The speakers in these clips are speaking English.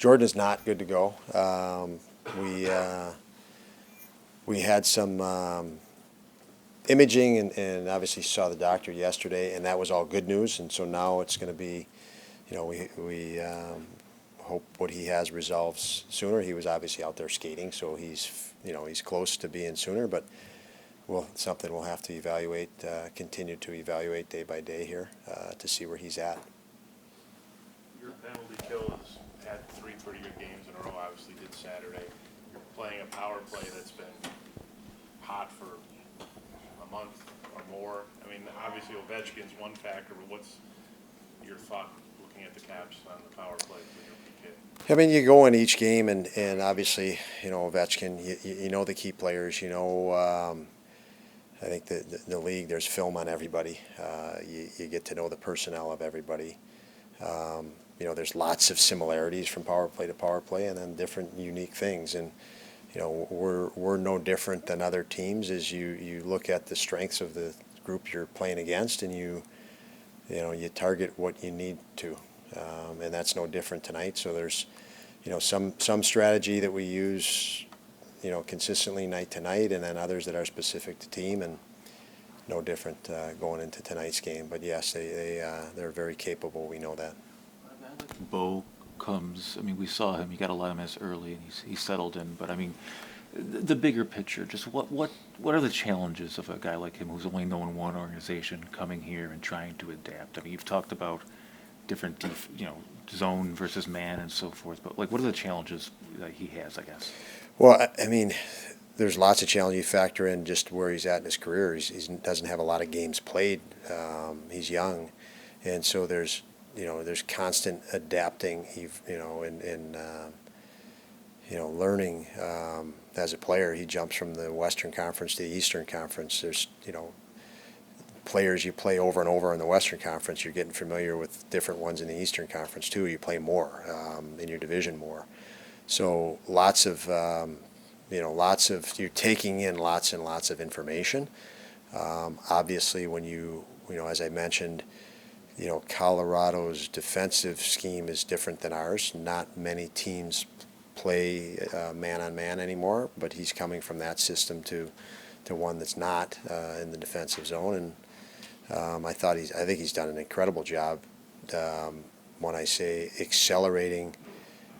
Jordan is not good to go. We had some imaging and obviously saw the doctor yesterday, and that was all good news. And so now it's going to be, we hope what he has resolves sooner. He was obviously out there skating, so he's close to being sooner, but something we'll have to evaluate, continue to evaluate day by day here to see where he's at. Your penalty kill has had 3 pretty good games in a row. Obviously, did Saturday. You're playing a power play that's been hot for a month or more. I mean, obviously Ovechkin's one factor, but what's your thought looking at the Caps on the power play for your PK? I mean, you go in each game, and obviously, Ovechkin, you know the key players. I think the league, there's film on everybody. You get to know the personnel of everybody. There's lots of similarities from power play to power play, and then different unique things. And we're no different than other teams. As you look at the strengths of the group you're playing against, and you target what you need to, and that's no different tonight. So there's some strategy that we use consistently night to night, and then others that are specific to team, and no different going into tonight's game. But yes, they're very capable. We know that. Bo comes. I mean, we saw him. You got to let him as early, and he's settled in. But I mean, the bigger picture. Just what are the challenges of a guy like him who's only known one organization coming here and trying to adapt? I mean, you've talked about different, zone versus man and so forth. But what are the challenges that he has? I guess. Well, I mean, there's lots of challenges. You factor in just where he's at in his career. He doesn't have a lot of games played. He's young, and so there's constant adapting. And learning as a player. He jumps from the Western Conference to the Eastern Conference. There's players you play over and over in the Western Conference. You're getting familiar with different ones in the Eastern Conference too. You play more in your division more. So lots of you're taking in lots and lots of information. Obviously, when as I mentioned, Colorado's defensive scheme is different than ours. Not many teams play man on man anymore, but he's coming from that system to one that's not in the defensive zone, and I think he's done an incredible job. When I say accelerating.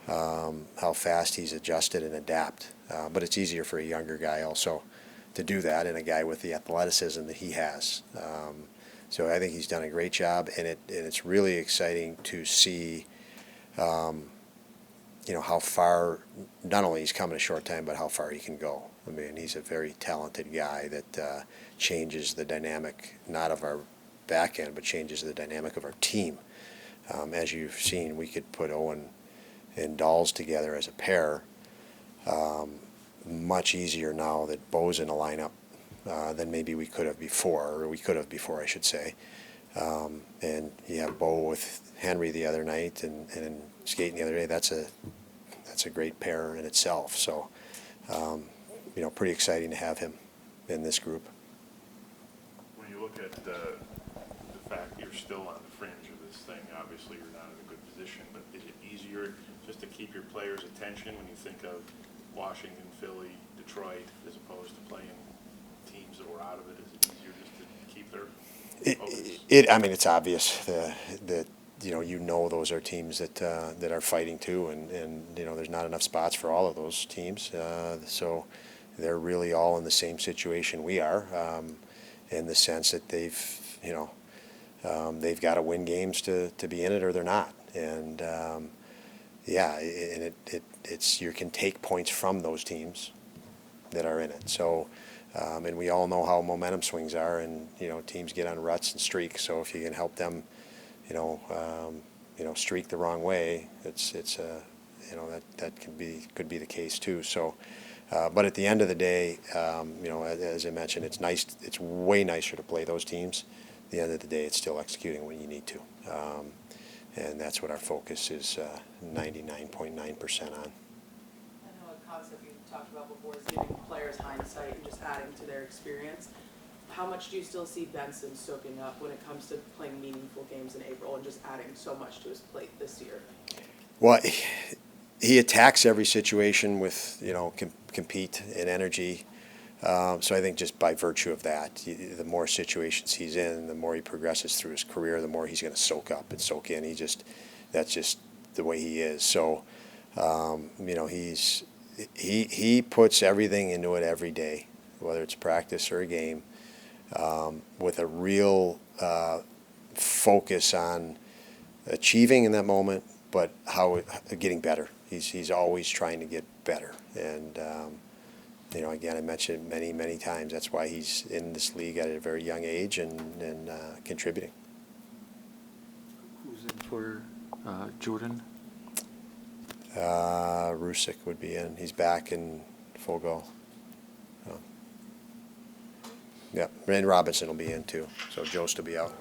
How fast he's adjusted and adapt. But it's easier for a younger guy also to do that, and a guy with the athleticism that he has. So I think he's done a great job, and it's really exciting to see, how far, not only he's come in a short time, but how far he can go. I mean, he's a very talented guy that changes the dynamic, not of our back end, but changes the dynamic of our team. As you've seen, we could put Owen and Dolls together as a pair, much easier now that Bo's in a lineup than maybe we could have before, I should say. And you have Bo with Henry the other night and skating the other day. That's a great pair in itself. So, pretty exciting to have him in this group. When you look at the fact you're still on the fringe of this thing, obviously you're not in a good position, but is it easier just to keep your players' attention when you think of Washington, Philly, Detroit, as opposed to playing teams that were out of it? Is it easier just to keep their focus? I mean, it's obvious that those are teams that are fighting too, and there's not enough spots for all of those teams. So they're really all in the same situation we are, in the sense that they've got to win games to be in it, or they're not. And and you can take points from those teams that are in it. So, and we all know how momentum swings are, and teams get on ruts and streaks. So if you can help them, streak the wrong way, that could be the case too. So, but at the end of the day, as I mentioned, it's nice. It's way nicer to play those teams. At the end of the day, it's still executing when you need to. And that's what our focus is 99.9% on. I know a concept you talked about before is giving players hindsight and just adding to their experience. How much do you still see Benson soaking up when it comes to playing meaningful games in April and just adding so much to his plate this year? Well, he attacks every situation with, you know, compete and energy. So I think just by virtue of that, the more situations he's in, the more he progresses through his career, the more he's going to soak up and soak in. That's just the way he is. So, you know, he puts everything into it every day, whether it's practice or a game, with a real focus on achieving in that moment, but how getting better. He's always trying to get better, and you know, again, I mentioned it many times. That's why he's in this league at a very young age and contributing. Who's in for Jordan? Rusick would be in. He's back in full go. So, yeah, and Robinson will be in too. So Jost will be out.